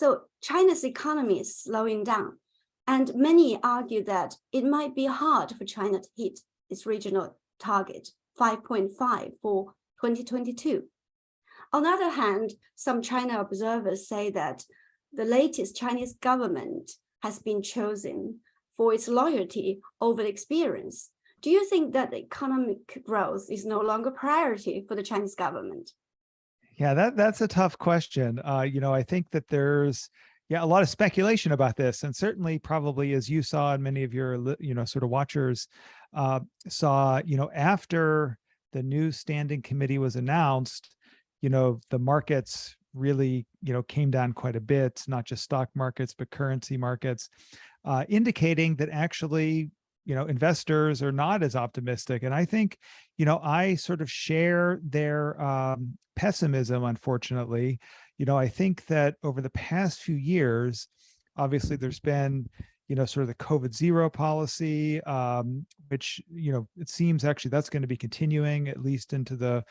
So China's economy is slowing down, and many argue that it might be hard for China to hit its regional target, 5.5 for 2022. On the other hand, some China observers say that the latest Chinese government has been chosen for its loyalty over experience. Do you think that economic growth is no longer priority for the Chinese government? Yeah, that's a tough question. I think that there's a lot of speculation about this, and certainly probably as you saw and many of your sort of watchers saw, after the new standing committee was announced, the markets really came down quite a bit, not just stock markets but currency markets, indicating that actually investors are not as optimistic. And I think I sort of share their pessimism, unfortunately. I think that over the past few years, obviously there's been sort of the COVID zero policy, which it seems actually that's going to be continuing at least into the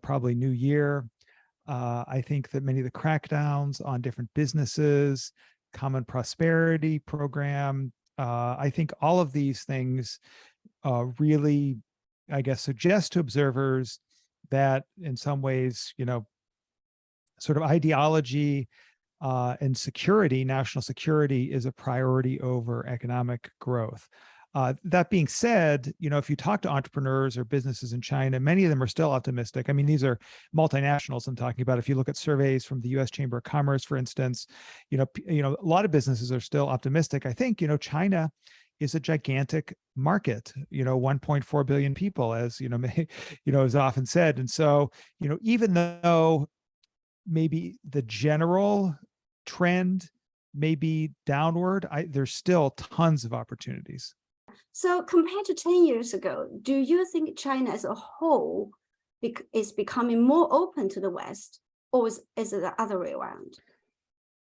probably new year. I think that many of the crackdowns on different businesses, common prosperity program, I think all of these things really, I guess, suggest to observers that in some ways, sort of ideology and security, national security, is a priority over economic growth. That being said, if you talk to entrepreneurs or businesses in China, many of them are still optimistic. I mean, these are multinationals I'm talking about. If you look at surveys from the U.S. Chamber of Commerce, for instance, a lot of businesses are still optimistic. I think, China is a gigantic market, 1.4 billion people, as is often said. And so, even though maybe the general trend may be downward, there's still tons of opportunities. So compared to 10 years ago, do you think China as a whole is becoming more open to the West, or is it the other way around?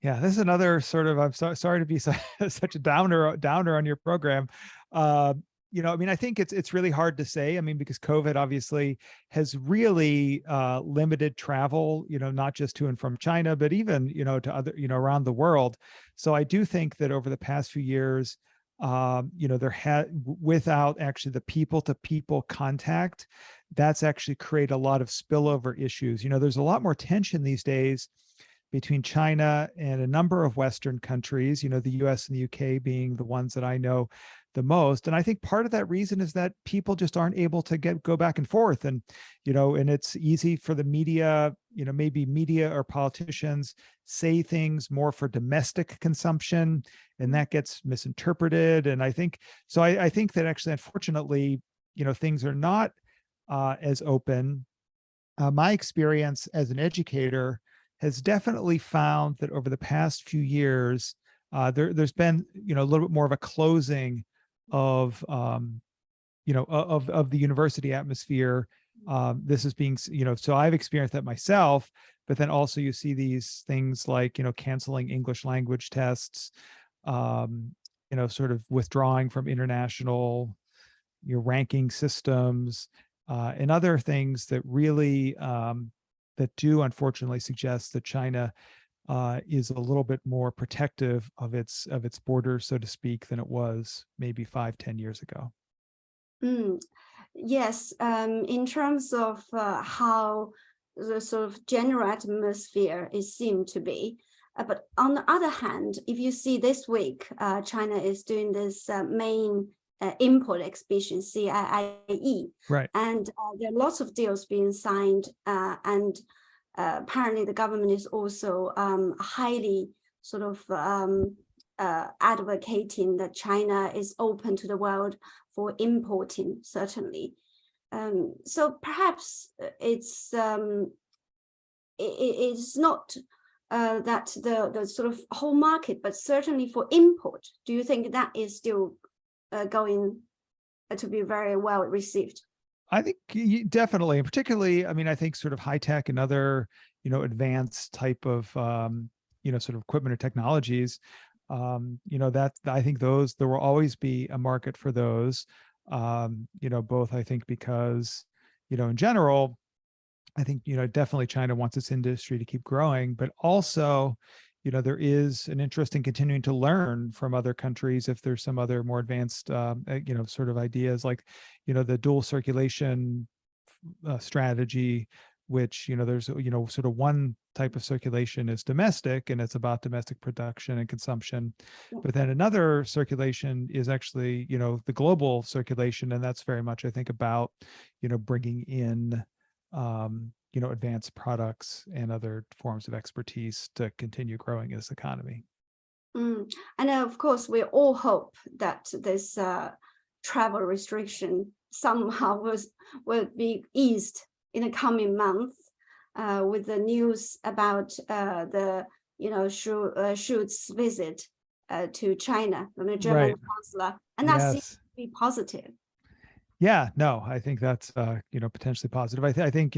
Yeah, this is another sort of, I'm sorry to be such a downer on your program. I mean, I think it's really hard to say. I mean, because COVID obviously has really limited travel, not just to and from China, but even, to other, around the world. So I do think that over the past few years, there had, without actually the people-to-people contact, that's actually created a lot of spillover issues. There's a lot more tension these days between China and a number of Western countries, the US and the UK being the ones that I know the most. And I think part of that reason is that people just aren't able to go back and forth. And, and it's easy for the media, maybe media or politicians say things more for domestic consumption, and that gets misinterpreted. And I think, so I think that actually, unfortunately, things are not as open. My experience as an educator has definitely found that over the past few years, there's been, a little bit more of a closing of, of the university atmosphere. This is being, so I've experienced that myself, but then also you see these things like, canceling English language tests, sort of withdrawing from international, ranking systems, and other things that really, that do unfortunately suggest that China is a little bit more protective of its borders, so to speak, than it was maybe 5-10 years ago. Yes, in terms of how the sort of general atmosphere is seen to be. But on the other hand, if you see this week, China is doing this main import exhibition, CIIE, right? And there are lots of deals being signed, and apparently the government is also highly sort of advocating that China is open to the world for importing, certainly. So perhaps it's not that the sort of whole market, but certainly for import. Do you think that is still going to be very well received? I think definitely, and particularly, I mean, I think sort of high tech and other, advanced type of, sort of equipment or technologies, that I think those, there will always be a market for those, both I think because, in general, I think, definitely China wants its industry to keep growing, but also, there is an interest in continuing to learn from other countries if there's some other more advanced, sort of ideas like, the dual circulation strategy, which, there's, sort of one type of circulation is domestic and it's about domestic production and consumption. But then another circulation is actually, the global circulation. And that's very much, I think, about, bringing in, advanced products and other forms of expertise to continue growing this economy. And of course, we all hope that this travel restriction somehow will be eased in the coming months, with the news about the Schultz's visit to China from the German Chancellor, and that seems to be positive. Yeah, no, I think that's potentially positive. I think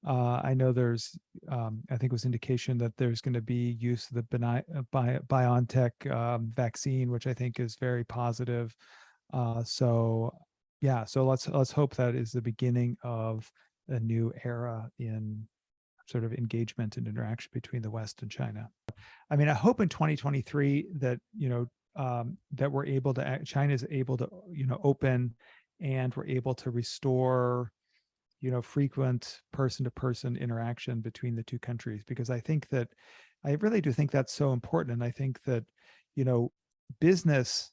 I know there's I think it was indication that there's going to be use of the BioNTech vaccine, which I think is very positive. So let's hope that is the beginning of a new era in sort of engagement and interaction between the West and China. I mean, I hope in 2023 that that we're able to China is able to open, and we're able to restore frequent person-to-person interaction between the two countries, because I really do think that's so important. And I think that business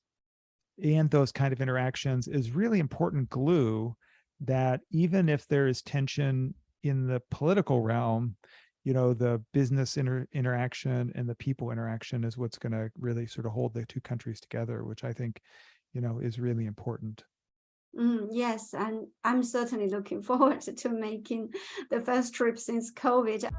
and those kind of interactions is really important glue, that even if there is tension in the political realm, the business interaction and the people interaction is what's going to really sort of hold the two countries together, which I think is really important. Yes, and I'm certainly looking forward to making the first trip since COVID.